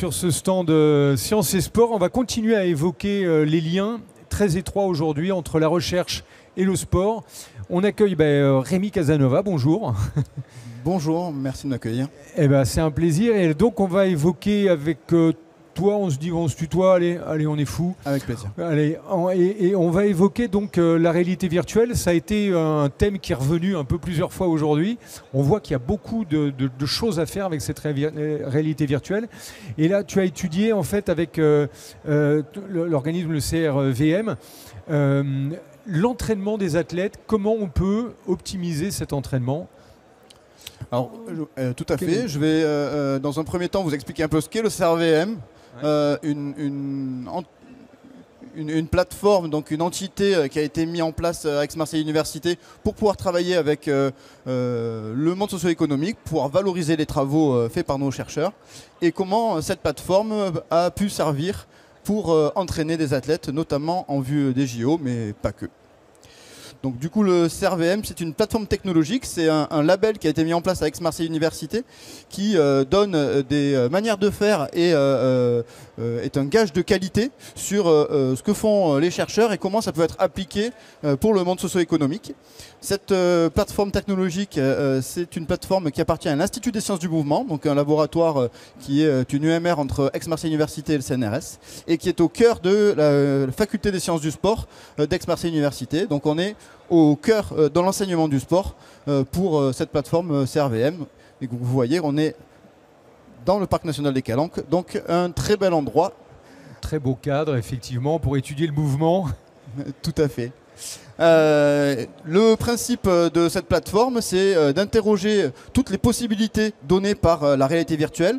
sur ce stand Sciences et Sport. On va continuer à évoquer les liens très étroits aujourd'hui entre la recherche et le sport. On accueille Rémi Casanova, bonjour. Bonjour, merci de m'accueillir. C'est un plaisir. Et donc on va évoquer avec toi, on se tutoie, allez, on est fou. Avec plaisir. Allez, et on va évoquer donc la réalité virtuelle. Ça a été un thème qui est revenu un peu plusieurs fois aujourd'hui. On voit qu'il y a beaucoup de choses à faire avec cette réalité virtuelle. Et là, tu as étudié en fait avec l'organisme, le CRVM, l'entraînement des athlètes. Comment on peut optimiser cet entraînement ? Alors, tout à fait. Je vais, dans un premier temps, vous expliquer un peu ce qu'est le CRVM. Une plateforme, donc une entité qui a été mise en place à Aix-Marseille Université pour pouvoir travailler avec le monde socio-économique, pouvoir valoriser les travaux faits par nos chercheurs, et comment cette plateforme a pu servir pour entraîner des athlètes, notamment en vue des JO, mais pas que. Donc du coup, le CRVM, c'est une plateforme technologique, c'est un label qui a été mis en place à Aix-Marseille Université qui donne des manières de faire et est un gage de qualité sur ce que font les chercheurs et comment ça peut être appliqué pour le monde socio-économique. Cette plateforme technologique, c'est une plateforme qui appartient à l'Institut des sciences du mouvement, donc un laboratoire qui est une UMR entre Aix-Marseille Université et le CNRS, et qui est au cœur de la faculté des sciences du sport d'Aix-Marseille Université. Donc on est au cœur de l'enseignement du sport pour cette plateforme CRVM. Et vous voyez, on est dans le parc national des Calanques, donc un très bel endroit. Très beau cadre, effectivement, pour étudier le mouvement. Tout à fait. Le principe de cette plateforme, c'est d'interroger toutes les possibilités données par la réalité virtuelle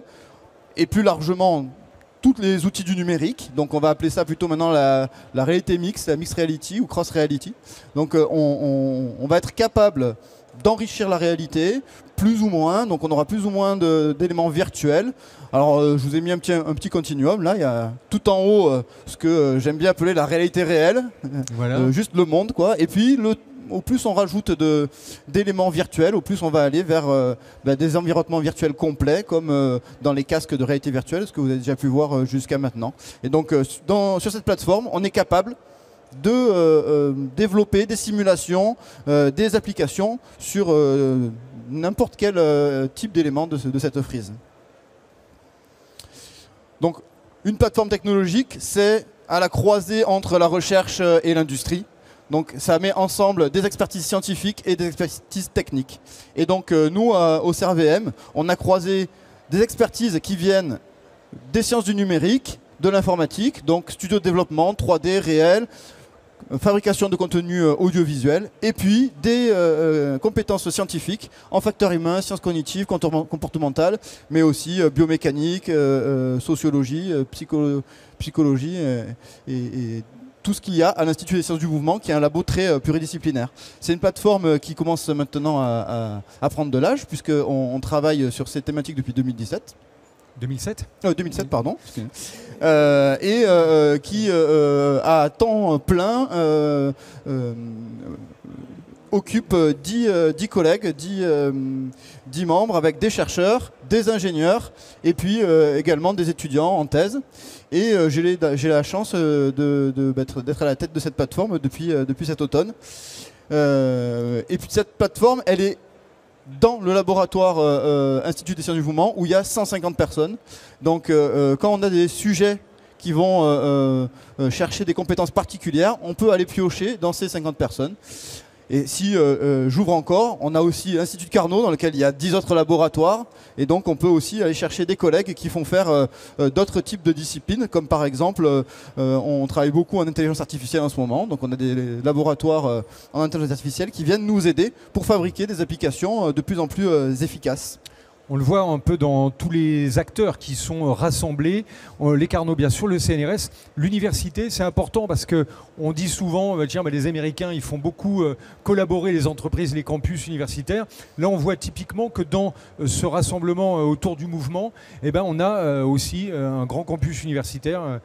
et plus largement tous les outils du numérique. Donc on va appeler ça plutôt maintenant la réalité mixte, la mixed reality ou cross reality. Donc on va être capable d'enrichir la réalité, plus ou moins. Donc on aura plus ou moins d'éléments virtuels. Alors je vous ai mis un petit continuum. Là, il y a tout en haut ce que j'aime bien appeler la réalité réelle. Voilà. Juste le monde, quoi. Et puis au plus on rajoute d'éléments virtuels, au plus on va aller vers des environnements virtuels complets, comme dans les casques de réalité virtuelle, ce que vous avez déjà pu voir jusqu'à maintenant. Et donc sur cette plateforme, on est capable de développer des simulations, des applications sur n'importe quel type d'élément de cette frise. Donc une plateforme technologique, c'est à la croisée entre la recherche et l'industrie. Donc ça met ensemble des expertises scientifiques et des expertises techniques. Et donc nous, au CRVM, on a croisé des expertises qui viennent des sciences du numérique, de l'informatique, donc studio de développement, 3D, réel, fabrication de contenu audiovisuel, et puis des compétences scientifiques en facteurs humains, sciences cognitives, comportementales, mais aussi biomécanique, sociologie, psychologie et tout ce qu'il y a à l'Institut des sciences du mouvement, qui est un labo très pluridisciplinaire. C'est une plateforme qui commence maintenant à prendre de l'âge, puisqu'on travaille sur ces thématiques depuis 2017. 2007 2007, pardon. Et qui, à temps plein, occupe 10 collègues, 10 membres, avec des chercheurs, des ingénieurs, et puis également des étudiants en thèse. Et j'ai la chance d'être à la tête de cette plateforme depuis cet automne. Et puis cette plateforme, elle est dans le laboratoire Institut des sciences du mouvement, où il y a 150 personnes. Donc quand on a des sujets qui vont chercher des compétences particulières, on peut aller piocher dans ces 50 personnes. Et si j'ouvre encore, on a aussi l'Institut de Carnot, dans lequel il y a 10 autres laboratoires. Et donc on peut aussi aller chercher des collègues qui font faire d'autres types de disciplines, comme par exemple, on travaille beaucoup en intelligence artificielle en ce moment. Donc on a des laboratoires en intelligence artificielle qui viennent nous aider pour fabriquer des applications de plus en plus efficaces. On le voit un peu dans tous les acteurs qui sont rassemblés, les Carnot bien sûr, le CNRS, l'université, c'est important parce qu'on dit souvent, les Américains ils font beaucoup collaborer les entreprises, les campus universitaires. Là on voit typiquement que dans ce rassemblement autour du mouvement, on a aussi un grand campus universitaire.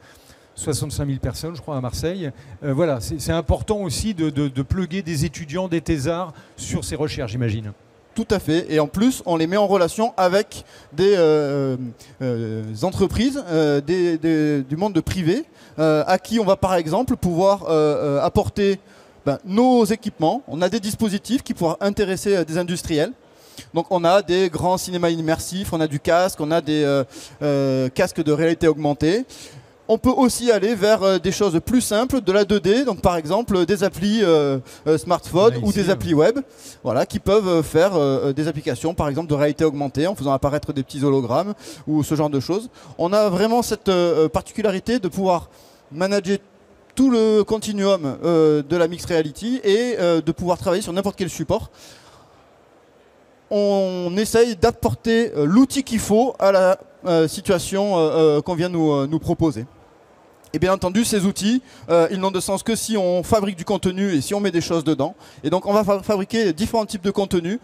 65 000 personnes, je crois, à Marseille. Voilà, c'est important aussi de plugger des étudiants, des thésards sur ces recherches, j'imagine. Tout à fait. Et en plus, on les met en relation avec des entreprises du monde privé à qui on va par exemple pouvoir apporter nos équipements. On a des dispositifs qui pourraient intéresser des industriels. Donc on a des grands cinémas immersifs, on a du casque, on a des casques de réalité augmentée. On peut aussi aller vers des choses plus simples, de la 2D, donc par exemple des applis smartphone ou des applis web, voilà, qui peuvent faire des applications par exemple de réalité augmentée en faisant apparaître des petits hologrammes ou ce genre de choses. On a vraiment cette particularité de pouvoir manager tout le continuum de la mixed reality et de pouvoir travailler sur n'importe quel support. On essaye d'apporter l'outil qu'il faut à la situation qu'on vient nous proposer. Et bien entendu, ces outils, ils n'ont de sens que si on fabrique du contenu et si on met des choses dedans. Et donc on va fabriquer différents types de contenus.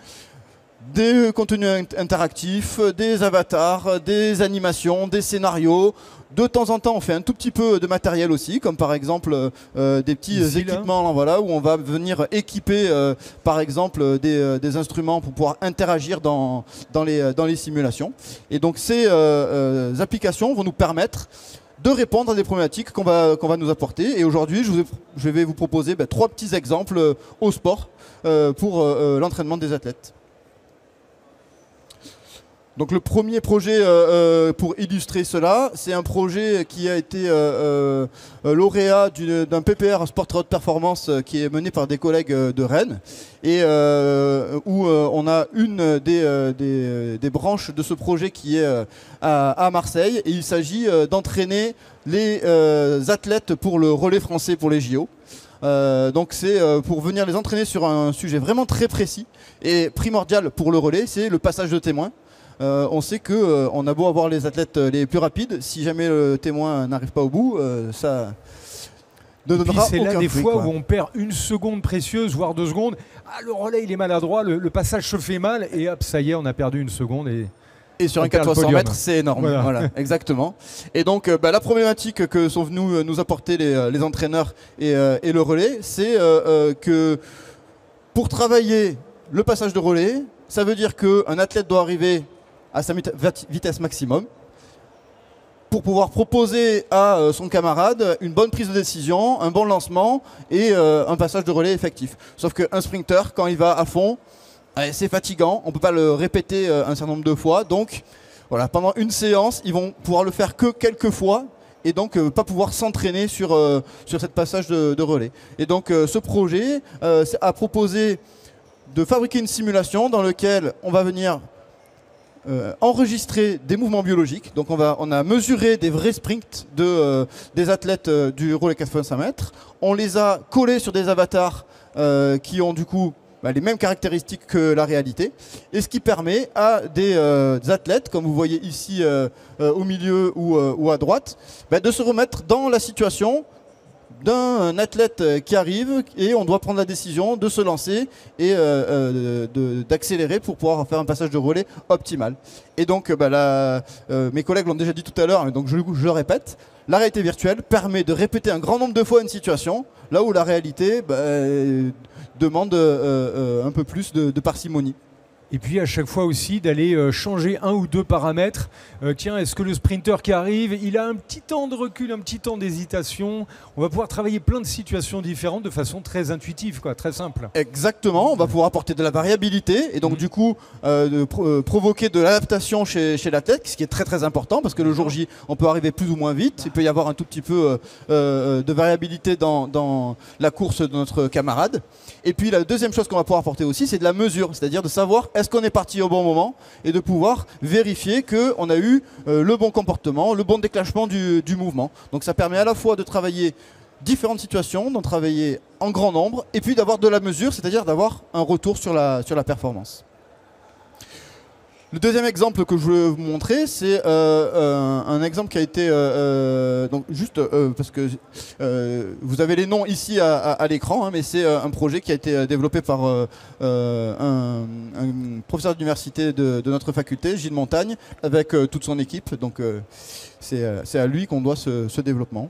Des contenus interactifs, des avatars, des animations, des scénarios. De temps en temps, on fait un tout petit peu de matériel aussi, comme par exemple des petits équipements voilà, où on va venir équiper par exemple des instruments pour pouvoir interagir dans les simulations. Et donc ces applications vont nous permettre de répondre à des problématiques qu'on va nous apporter. Et aujourd'hui, je vais vous proposer 3 petits exemples au sport pour l'entraînement des athlètes. Donc le premier projet pour illustrer cela, c'est un projet qui a été lauréat d'un PPR Sport Haute Performance qui est mené par des collègues de Rennes et où on a une des branches de ce projet qui est à Marseille et il s'agit d'entraîner les athlètes pour le relais français pour les JO. Donc c'est pour venir les entraîner sur un sujet vraiment très précis et primordial pour le relais, c'est le passage de témoin. On sait qu'on a beau avoir les athlètes les plus rapides, si jamais le témoin n'arrive pas au bout, ça ne donnera aucun fruit. C'est là des fois où on perd une seconde précieuse, voire 2 secondes. Ah, le relais il est maladroit, le passage se fait mal et hop, ça y est, on a perdu une seconde. Et sur un 4x100 mètres, c'est énorme. Voilà, exactement. Et donc, la problématique que sont venus nous apporter les entraîneurs et le relais, c'est que pour travailler le passage de relais, ça veut dire qu'un athlète doit arriver à sa vitesse maximum pour pouvoir proposer à son camarade une bonne prise de décision, un bon lancement et un passage de relais effectif. Sauf qu'un sprinter, quand il va à fond, c'est fatigant, on ne peut pas le répéter un certain nombre de fois. Donc voilà, pendant une séance, ils vont pouvoir le faire que quelques fois et donc pas pouvoir s'entraîner sur cette passage de relais. Et donc ce projet a proposé de fabriquer une simulation dans laquelle on va venir enregistrer des mouvements biologiques. Donc on a mesuré des vrais sprints des athlètes du relais 4x100 mètres. On les a collés sur des avatars qui ont du coup les mêmes caractéristiques que la réalité. Et ce qui permet à des athlètes, comme vous voyez ici au milieu ou à droite, de se remettre dans la situation d'un athlète qui arrive et on doit prendre la décision de se lancer et d'accélérer pour pouvoir faire un passage de relais optimal. Et donc mes collègues l'ont déjà dit tout à l'heure, donc je le répète, la réalité virtuelle permet de répéter un grand nombre de fois une situation, là où la réalité demande un peu plus de parcimonie. Et puis à chaque fois aussi d'aller changer 1 ou 2 paramètres. Tiens, est-ce que le sprinter qui arrive, il a un petit temps de recul, un petit temps d'hésitation? On va pouvoir travailler plein de situations différentes de façon très intuitive, très simple. Exactement, on va pouvoir apporter de la variabilité et donc du coup provoquer de l'adaptation chez l'athlète, ce qui est très très important parce que le jour J, on peut arriver plus ou moins vite. Il peut y avoir un tout petit peu de variabilité dans la course de notre camarade. Et puis la deuxième chose qu'on va pouvoir apporter aussi, c'est de la mesure, c'est-à-dire de savoir est-ce qu'on est parti au bon moment et de pouvoir vérifier qu'on a eu le bon comportement, le bon déclenchement du mouvement. Donc ça permet à la fois de travailler différentes situations, d'en travailler en grand nombre et puis d'avoir de la mesure, c'est-à-dire d'avoir un retour sur la performance. Le deuxième exemple que je voulais vous montrer, c'est un exemple qui a été, donc juste parce que vous avez les noms ici à l'écran, mais c'est un projet qui a été développé par un professeur d'université de notre faculté, Gilles Montagne, avec toute son équipe. Donc c'est à lui qu'on doit ce développement.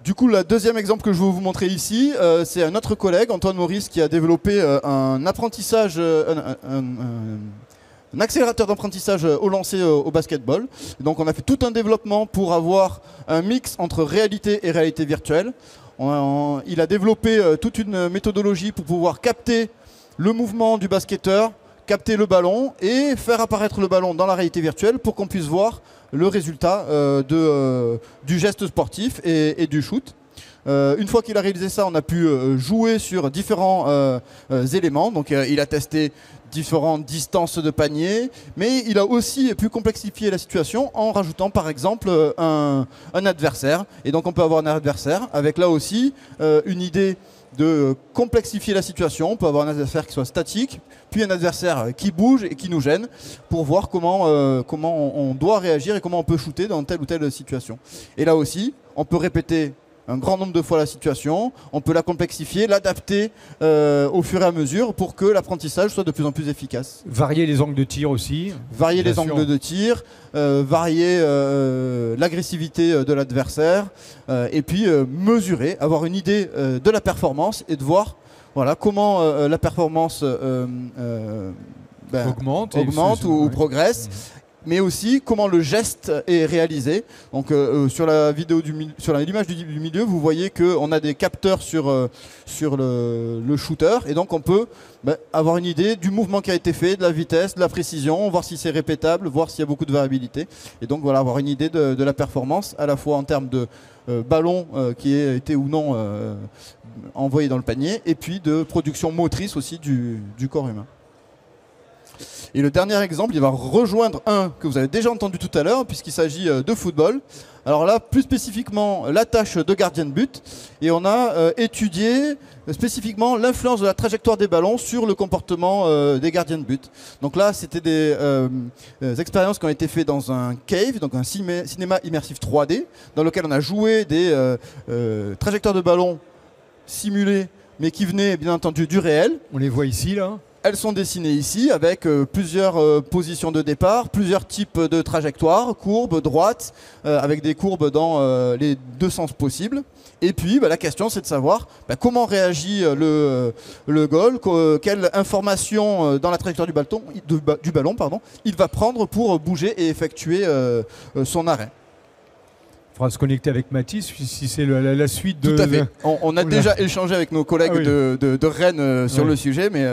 Du coup, le deuxième exemple que je veux vous montrer ici, c'est un autre collègue, Antoine Maurice, qui a développé un apprentissage, un accélérateur d'apprentissage au lancer au basketball. Et donc on a fait tout un développement pour avoir un mix entre réalité et réalité virtuelle. Il a développé toute une méthodologie pour pouvoir capter le mouvement du basketteur, capter le ballon et faire apparaître le ballon dans la réalité virtuelle pour qu'on puisse voir le résultat du geste sportif et du shoot. Une fois qu'il a réalisé ça, on a pu jouer sur différents éléments. Donc il a testé différentes distances de panier, mais il a aussi pu complexifier la situation en rajoutant par exemple un adversaire. Et donc on peut avoir un adversaire avec là aussi une idée de complexifier la situation. On peut avoir un adversaire qui soit statique, puis un adversaire qui bouge et qui nous gêne pour voir comment on doit réagir et comment on peut shooter dans telle ou telle situation. Et là aussi, on peut répéter un grand nombre de fois la situation, on peut la complexifier, l'adapter au fur et à mesure pour que l'apprentissage soit de plus en plus efficace. Varier les angles de tir aussi. Varier les angles de tir, varier l'agressivité de l'adversaire, et puis mesurer, avoir une idée de la performance et de voir voilà, comment la performance augmente ou progresse. Mais aussi comment le geste est réalisé. Donc sur la vidéo sur l'image du milieu, vous voyez qu'on a des capteurs sur le shooter, et donc on peut avoir une idée du mouvement qui a été fait, de la vitesse, de la précision, voir si c'est répétable, voir s'il y a beaucoup de variabilité. Et donc voilà, avoir une idée de la performance, à la fois en termes de ballon qui a été ou non envoyé dans le panier, et puis de production motrice aussi du corps humain. Et le dernier exemple, il va rejoindre un que vous avez déjà entendu tout à l'heure, puisqu'il s'agit de football. Alors là, plus spécifiquement, la tâche de gardien de but. Et on a étudié spécifiquement l'influence de la trajectoire des ballons sur le comportement des gardiens de but. Donc là, c'était des expériences qui ont été faites dans un cave, donc un cinéma immersif 3D, dans lequel on a joué des trajectoires de ballons simulées, mais qui venaient bien entendu du réel. On les voit ici, là. Elles sont dessinées ici avec plusieurs positions de départ, plusieurs types de trajectoires, courbes, droites, avec des courbes dans les deux sens possibles. Et puis la question, c'est de savoir comment réagit le goal, quelle information dans la trajectoire du ballon il va prendre pour bouger et effectuer son arrêt. Il faudra se connecter avec Mathis si c'est la suite de... Tout à fait. On a déjà échangé avec nos collègues de Rennes sur le sujet, mais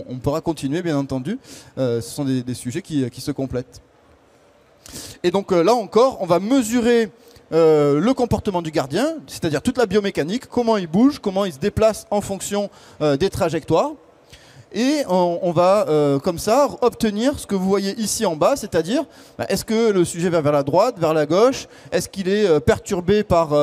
on pourra continuer bien entendu. Ce sont des sujets qui se complètent. Et donc là encore, on va mesurer le comportement du gardien, c'est-à-dire toute la biomécanique, comment il bouge, comment il se déplace en fonction des trajectoires. Et on va comme ça obtenir ce que vous voyez ici en bas, c'est-à-dire est-ce que le sujet va vers la droite, vers la gauche, est-ce qu'il est perturbé par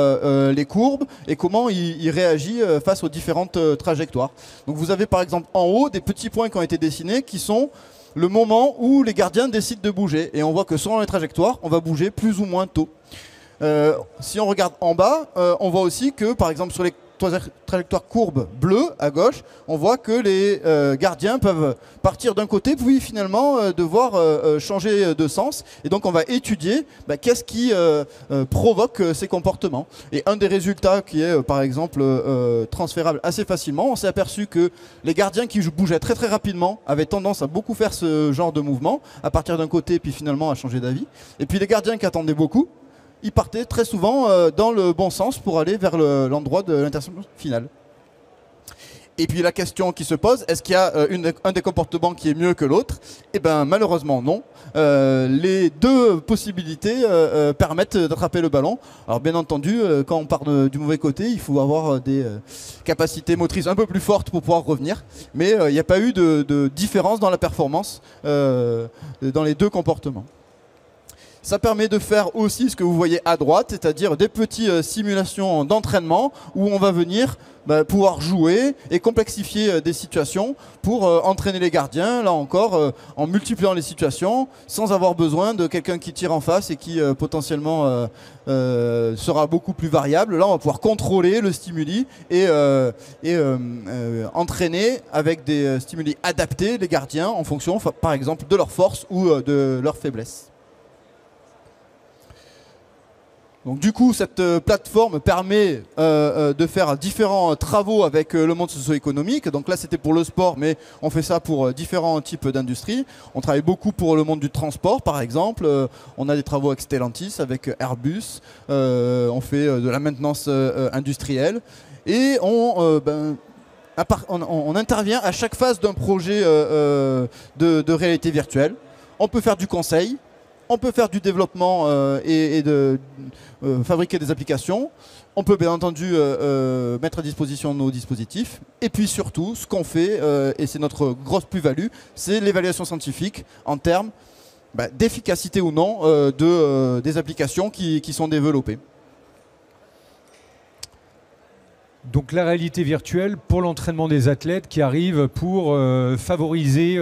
les courbes et comment il réagit face aux différentes trajectoires. Donc vous avez par exemple en haut des petits points qui ont été dessinés qui sont le moment où les gardiens décident de bouger. Et on voit que selon les trajectoires, on va bouger plus ou moins tôt. Si on regarde en bas, on voit aussi que par exemple sur les trajectoire courbe bleue à gauche, on voit que les gardiens peuvent partir d'un côté puis finalement devoir changer de sens, et donc on va étudier qu'est-ce qui provoque ces comportements. Et un des résultats qui est par exemple transférable assez facilement, on s'est aperçu que les gardiens qui bougeaient très très rapidement avaient tendance à beaucoup faire ce genre de mouvement, à partir d'un côté puis finalement à changer d'avis, et puis les gardiens qui attendaient beaucoup, ils partaient très souvent dans le bon sens pour aller vers l'endroit de l'interception finale. Et puis la question qui se pose, est-ce qu'il y a un des comportements qui est mieux que l'autre? Eh bien malheureusement non. Les deux possibilités permettent d'attraper le ballon. Alors bien entendu, quand on part du mauvais côté, il faut avoir des capacités motrices un peu plus fortes pour pouvoir revenir. Mais il n'y a pas eu de différence dans la performance dans les deux comportements. Ça permet de faire aussi ce que vous voyez à droite, c'est-à-dire des petites simulations d'entraînement où on va venir pouvoir jouer et complexifier des situations pour entraîner les gardiens, là encore, en multipliant les situations, sans avoir besoin de quelqu'un qui tire en face et qui potentiellement sera beaucoup plus variable. Là, on va pouvoir contrôler le stimuli et entraîner avec des stimuli adaptés les gardiens en fonction, par exemple, de leur force ou de leur faiblesse. Donc du coup, cette plateforme permet de faire différents travaux avec le monde socio-économique. Donc là, c'était pour le sport, mais on fait ça pour différents types d'industries. On travaille beaucoup pour le monde du transport, par exemple. On a des travaux avec Stellantis, avec Airbus. On fait de la maintenance industrielle. Et on intervient à chaque phase d'un projet de réalité virtuelle. On peut faire du conseil. On peut faire du développement et de fabriquer des applications. On peut bien entendu mettre à disposition nos dispositifs. Et puis surtout, ce qu'on fait, et c'est notre grosse plus-value, c'est l'évaluation scientifique en termes d'efficacité ou non des applications qui sont développées. Donc la réalité virtuelle pour l'entraînement des athlètes qui arrivent pour favoriser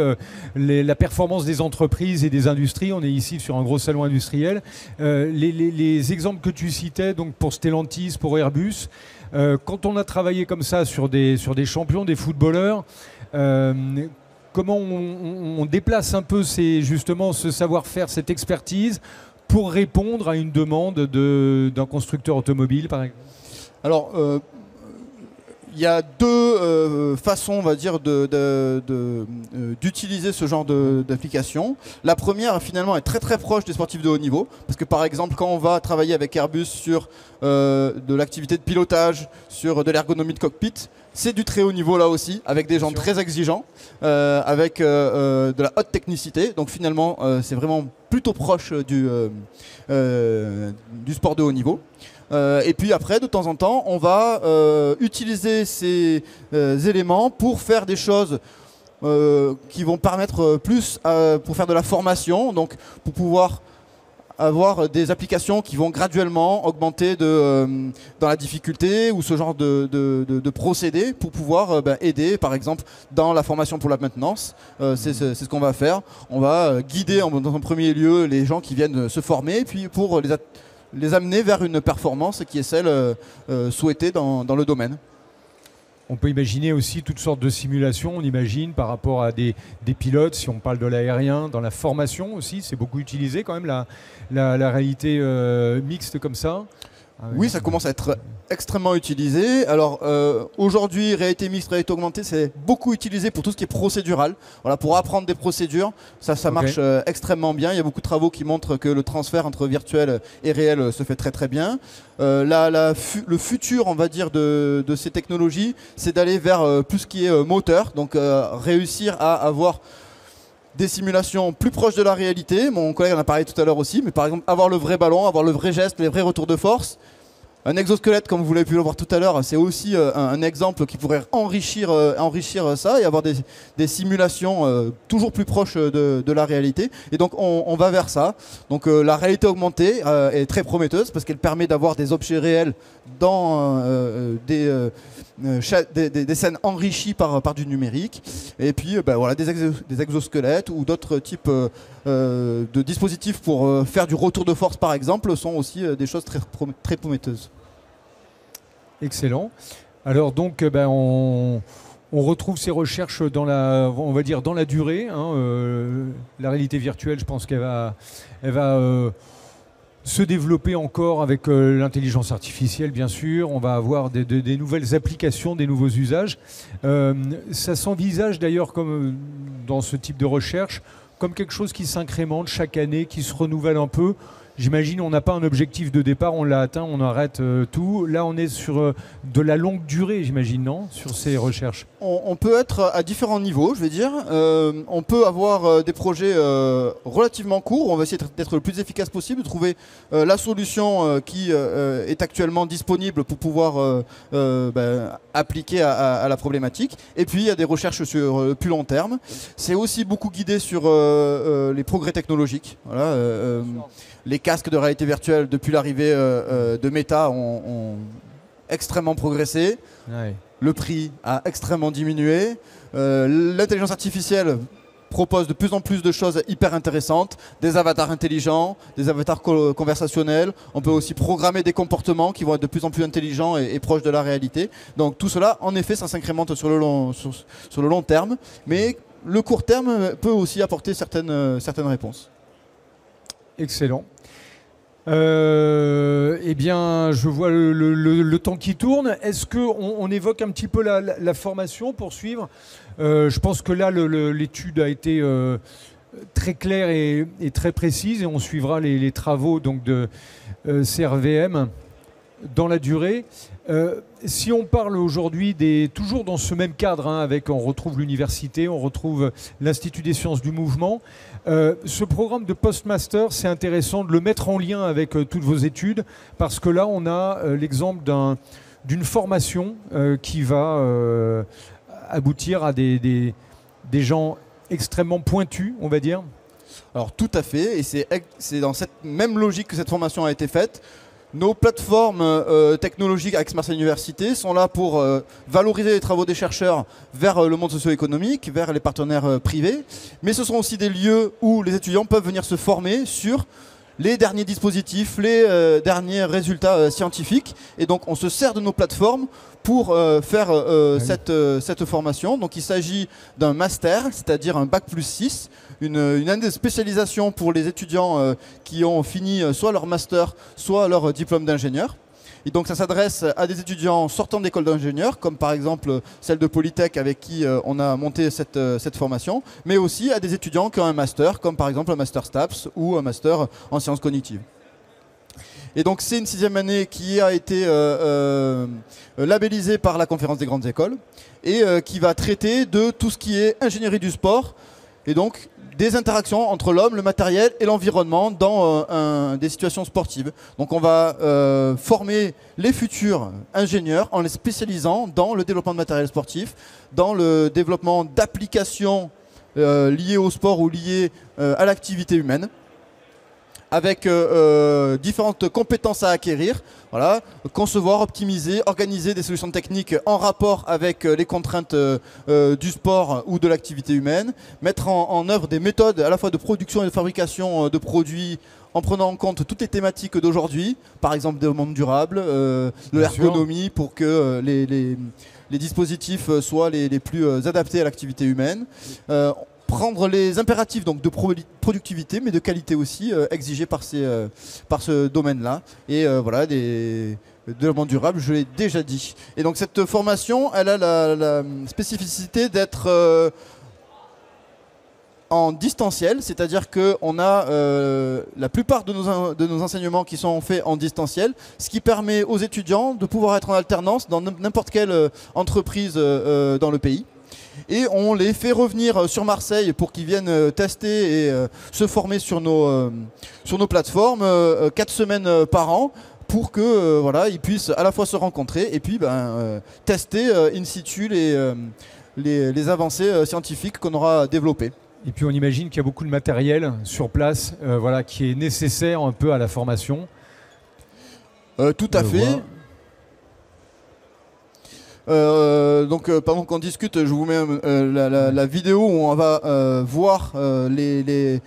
la performance des entreprises et des industries. On est ici sur un gros salon industriel. Les exemples que tu citais, donc pour Stellantis, pour Airbus, quand on a travaillé comme ça sur des champions, des footballeurs, comment on déplace un peu justement ce savoir-faire, cette expertise pour répondre à une demande d'un constructeur automobile, par exemple? Alors, il y a deux façons, on va dire, d'utiliser ce genre d'application. La première, finalement, est très très proche des sportifs de haut niveau. Parce que, par exemple, quand on va travailler avec Airbus sur de l'activité de pilotage, sur de l'ergonomie de cockpit, c'est du très haut niveau là aussi, avec des gens très exigeants, avec de la haute technicité. Donc finalement, c'est vraiment plutôt proche du sport de haut niveau. Et puis après, de temps en temps, on va utiliser ces éléments pour faire des choses qui vont permettre plus pour faire de la formation, donc pour pouvoir avoir des applications qui vont graduellement augmenter dans la difficulté ou ce genre de procédés pour pouvoir aider, par exemple, dans la formation pour la maintenance. C'est ce qu'on va faire. On va guider dans un premier lieu les gens qui viennent se former, et puis pour les amener vers une performance qui est celle souhaitée dans le domaine. On peut imaginer aussi toutes sortes de simulations, on imagine, par rapport à des pilotes, si on parle de l'aérien, dans la formation aussi, c'est beaucoup utilisé quand même, la réalité mixte comme ça. Oui, ça commence à être extrêmement utilisé. Alors aujourd'hui, réalité mixte, réalité augmentée, c'est beaucoup utilisé pour tout ce qui est procédural. Voilà, pour apprendre des procédures, ça marche extrêmement bien. Il y a beaucoup de travaux qui montrent que le transfert entre virtuel et réel se fait très très bien. Le futur, on va dire, de ces technologies, c'est d'aller vers plus ce qui est moteur, donc réussir à avoir des simulations plus proches de la réalité. Mon collègue en a parlé tout à l'heure aussi, mais par exemple avoir le vrai ballon, avoir le vrai geste, les vrais retours de force. Un exosquelette, comme vous l'avez pu le voir tout à l'heure, c'est aussi un exemple qui pourrait enrichir ça et avoir des simulations toujours plus proches de la réalité. Et donc on va vers ça. Donc la réalité augmentée est très prometteuse parce qu'elle permet d'avoir des objets réels dans des scènes enrichies par du numérique. Et puis voilà, des exosquelettes ou d'autres types de dispositifs pour faire du retour de force, par exemple, sont aussi des choses très prometteuses. Excellent. Alors donc, on retrouve ces recherches dans on va dire dans la durée. La réalité virtuelle, je pense qu'elle va se développer encore avec l'intelligence artificielle, bien sûr. On va avoir des nouvelles applications, des nouveaux usages. Ça s'envisage d'ailleurs, comme dans ce type de recherche, comme quelque chose qui s'incrémente chaque année, qui se renouvelle un peu. J'imagine on n'a pas un objectif de départ, on l'a atteint, on arrête tout. Là, on est sur de la longue durée, j'imagine, non? Sur ces recherches. On peut être à différents niveaux, je vais dire. On peut avoir des projets relativement courts. On va essayer d'être le plus efficace possible, de trouver la solution qui est actuellement disponible pour pouvoir appliquer à la problématique. Et puis, il y a des recherches sur plus long terme. C'est aussi beaucoup guidé sur les progrès technologiques. Voilà, les casques de réalité virtuelle, depuis l'arrivée de Meta, ont extrêmement progressé. Ouais. Le prix a extrêmement diminué. L'intelligence artificielle propose de plus en plus de choses hyper intéressantes. Des avatars intelligents, des avatars conversationnels. On peut aussi programmer des comportements qui vont être de plus en plus intelligents et proches de la réalité. Donc tout cela, en effet, ça s'incrémente sur le long terme. Mais le court terme peut aussi apporter certaines réponses. Excellent. Eh bien, je vois le temps qui tourne. Est-ce qu'on évoque un petit peu la formation pour suivre? Je pense que là, l'étude a été très claire et très précise, et on suivra les travaux donc, de CRVM dans la durée. Si on parle aujourd'hui toujours dans ce même cadre, hein, on retrouve l'université, on retrouve l'Institut des sciences du mouvement, ce programme de postmaster, c'est intéressant de le mettre en lien avec toutes vos études, parce que là, on a l'exemple d'une formation qui va aboutir à des gens extrêmement pointus, on va dire. Alors tout à fait, et c'est dans cette même logique que cette formation a été faite. Nos plateformes technologiques avec Aix-Marseille Université sont là pour valoriser les travaux des chercheurs vers le monde socio-économique, vers les partenaires privés. Mais ce sont aussi des lieux où les étudiants peuvent venir se former sur les derniers dispositifs, les derniers résultats scientifiques. Et donc on se sert de nos plateformes pour faire cette formation. Donc il s'agit d'un master, c'est-à-dire un bac+6, une année de spécialisation pour les étudiants qui ont fini soit leur master, soit leur diplôme d'ingénieur. Et donc ça s'adresse à des étudiants sortant d'école d'ingénieurs, comme par exemple celle de Polytech avec qui on a monté cette formation, mais aussi à des étudiants qui ont un master, comme par exemple un master STAPS ou un master en sciences cognitives. Et donc c'est une 6e année qui a été labellisée par la Conférence des grandes écoles et qui va traiter de tout ce qui est ingénierie du sport, et donc des interactions entre l'homme, le matériel et l'environnement dans des situations sportives. Donc on va former les futurs ingénieurs en les spécialisant dans le développement de matériel sportif, dans le développement d'applications liées au sport ou liées à l'activité humaine, avec différentes compétences à acquérir. Voilà, concevoir, optimiser, organiser des solutions techniques en rapport avec les contraintes du sport ou de l'activité humaine, mettre en œuvre des méthodes à la fois de production et de fabrication de produits en prenant en compte toutes les thématiques d'aujourd'hui, par exemple le monde durable, de l'ergonomie pour que les dispositifs soient les plus adaptés à l'activité humaine. Prendre les impératifs donc, de productivité, mais de qualité aussi, exigés par ce domaine-là. Et voilà, des développement durable, je l'ai déjà dit. Et donc cette formation, elle a la spécificité d'être en distanciel, c'est-à-dire qu'on a la plupart de nos enseignements qui sont faits en distanciel, ce qui permet aux étudiants de pouvoir être en alternance dans n'importe quelle entreprise dans le pays. Et on les fait revenir sur Marseille pour qu'ils viennent tester et se former sur nos plateformes 4 semaines par an pour que voilà, ils puissent à la fois se rencontrer et puis tester in situ les avancées scientifiques qu'on aura développées. Et puis on imagine qu'il y a beaucoup de matériel sur place voilà, qui est nécessaire un peu à la formation. Tout à fait. Donc pendant qu'on discute, je vous mets la vidéo où on va voir les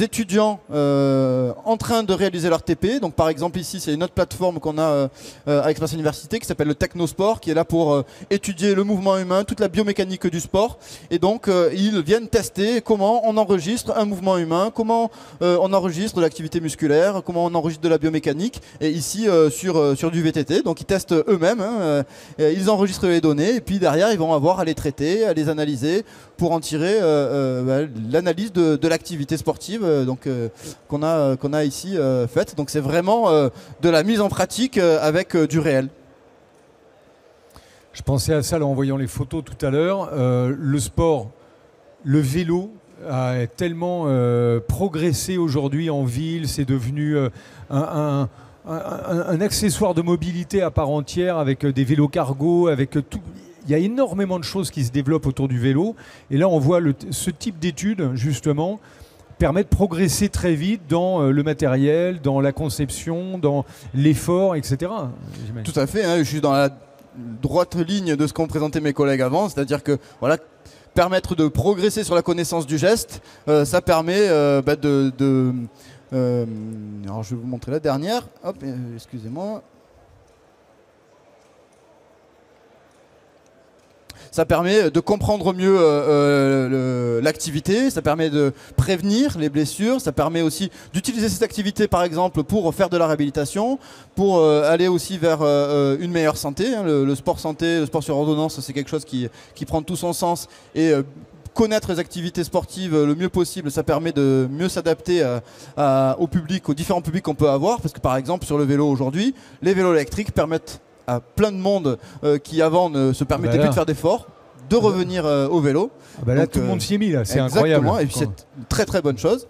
étudiants en train de réaliser leur TP. Donc par exemple ici c'est une autre plateforme qu'on a à Aix-Marseille Université qui s'appelle le Technosport, qui est là pour étudier le mouvement humain, toute la biomécanique du sport. Et donc ils viennent tester comment on enregistre un mouvement humain, comment on enregistre de l'activité musculaire, comment on enregistre de la biomécanique, et ici sur du VTT. Donc ils testent eux-mêmes, hein, ils enregistrent les données et puis derrière ils vont avoir à les traiter, à les analyser pour en tirer l'analyse de l'activité sportive qu'on a ici faite. Donc c'est vraiment de la mise en pratique avec du réel. Je pensais à ça en voyant les photos tout à l'heure. Le sport, le vélo a tellement progressé aujourd'hui en ville. C'est devenu un accessoire de mobilité à part entière avec des vélos cargo, avec tout. Il y a énormément de choses qui se développent autour du vélo. Et là, on voit ce type d'études, justement, permet de progresser très vite dans le matériel, dans la conception, dans l'effort, etc. Tout à fait, hein, je suis dans la droite ligne de ce qu'ont présenté mes collègues avant, c'est-à-dire que voilà, permettre de progresser sur la connaissance du geste, ça permet alors je vais vous montrer la dernière. Hop, excusez-moi. Ça permet de comprendre mieux l'activité, ça permet de prévenir les blessures, ça permet aussi d'utiliser cette activité par exemple pour faire de la réhabilitation, pour aller aussi vers une meilleure santé. Le sport santé, le sport sur ordonnance, c'est quelque chose qui prend tout son sens et connaître les activités sportives le mieux possible, ça permet de mieux s'adapter au public, aux différents publics qu'on peut avoir. Parce que par exemple sur le vélo aujourd'hui, les vélos électriques permettent à plein de monde qui avant ne se permettait plus de faire d'efforts, de revenir au vélo. Là, donc, tout le monde s'y est mis, c'est incroyable. Et puis c'est une très très bonne chose.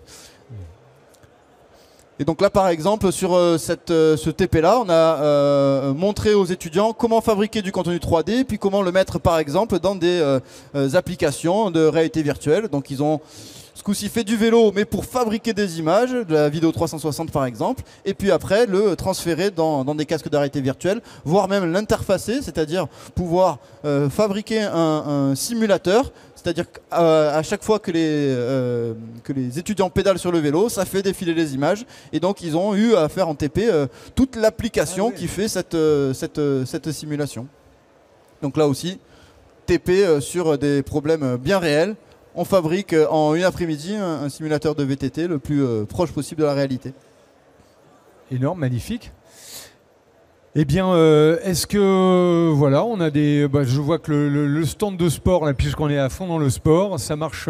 Et donc là par exemple sur ce TP là on a montré aux étudiants comment fabriquer du contenu 3D puis comment le mettre par exemple dans des applications de réalité virtuelle. Donc ils ont ce coup-ci fait du vélo mais pour fabriquer des images, de la vidéo 360 par exemple, et puis après le transférer dans des casques de réalité virtuelle, voire même l'interfacer, c'est-à-dire pouvoir fabriquer un simulateur. C'est-à-dire qu'à chaque fois que les étudiants pédalent sur le vélo, ça fait défiler les images. Et donc, ils ont eu à faire en TP toute l'application qui fait cette simulation. Donc là aussi, TP sur des problèmes bien réels. On fabrique en une après-midi un simulateur de VTT le plus proche possible de la réalité. Énorme, magnifique. Eh bien, est-ce que voilà, on a des. Je vois que le stand de sport, là, puisqu'on est à fond dans le sport, ça marche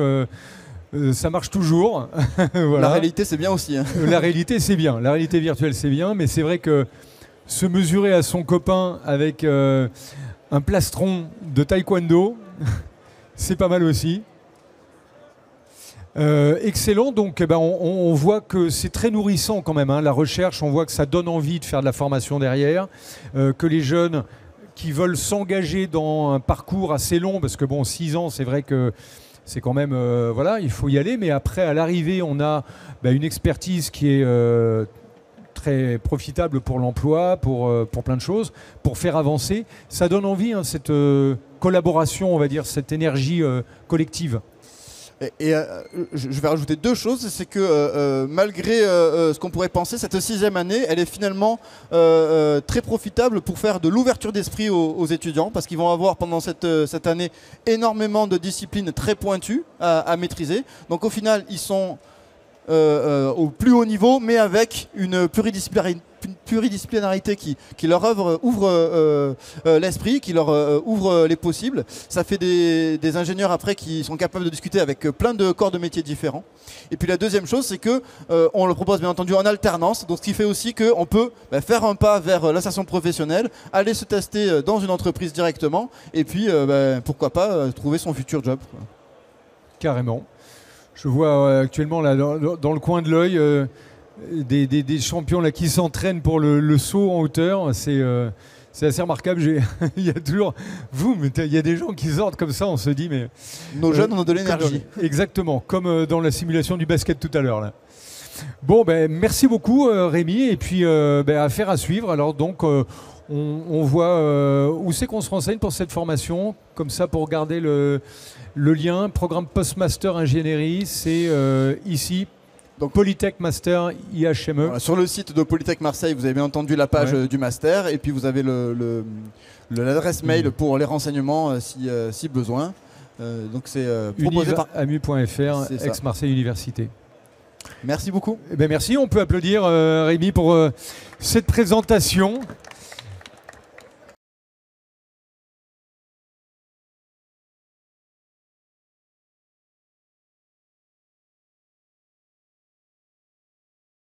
toujours. Voilà. La réalité, c'est bien aussi. Hein. La réalité, c'est bien. La réalité virtuelle, c'est bien, mais c'est vrai que se mesurer à son copain avec un plastron de taekwondo, c'est pas mal aussi. Excellent, donc on voit que c'est très nourrissant quand même, hein, la recherche, on voit que ça donne envie de faire de la formation derrière, que les jeunes qui veulent s'engager dans un parcours assez long, parce que 6 ans c'est vrai que c'est quand même, voilà, il faut y aller, mais après à l'arrivée on a une expertise qui est très profitable pour l'emploi, pour plein de choses, pour faire avancer, ça donne envie, hein, cette collaboration, on va dire, cette énergie collective. Et je vais rajouter 2 choses, c'est que malgré ce qu'on pourrait penser, cette 6e année, elle est finalement très profitable pour faire de l'ouverture d'esprit aux étudiants, parce qu'ils vont avoir pendant cette année énormément de disciplines très pointues à maîtriser. Donc au final, ils sont au plus haut niveau, mais avec une pluridisciplinarité qui leur ouvre l'esprit, qui leur ouvre les possibles. Ça fait des ingénieurs après qui sont capables de discuter avec plein de corps de métiers différents. Et puis la deuxième chose, c'est que on le propose bien entendu en alternance, donc ce qui fait aussi qu'on peut faire un pas vers l'insertion professionnelle, aller se tester dans une entreprise directement, et puis pourquoi pas trouver son futur job. Carrément. Je vois actuellement là, dans le coin de l'œil des champions là, qui s'entraînent pour le saut en hauteur. C'est assez remarquable. Il y a toujours mais il y a des gens qui sortent comme ça, on se dit mais... Nos jeunes ont de l'énergie. Exactement, comme dans la simulation du basket tout à l'heure là. Bon, merci beaucoup Rémi, et puis affaire à suivre. Alors donc on voit où c'est qu'on se renseigne pour cette formation, comme ça pour regarder le lien, programme Postmaster Ingénierie, c'est ici, donc Polytech Master IHME. Voilà, sur le site de Polytech Marseille, vous avez bien entendu la page du master, et puis vous avez l'adresse mail pour les renseignements si besoin. Donc c'est proposé par amu.fr, ex-Marseille Université. Merci beaucoup. Merci, on peut applaudir Rémi pour cette présentation.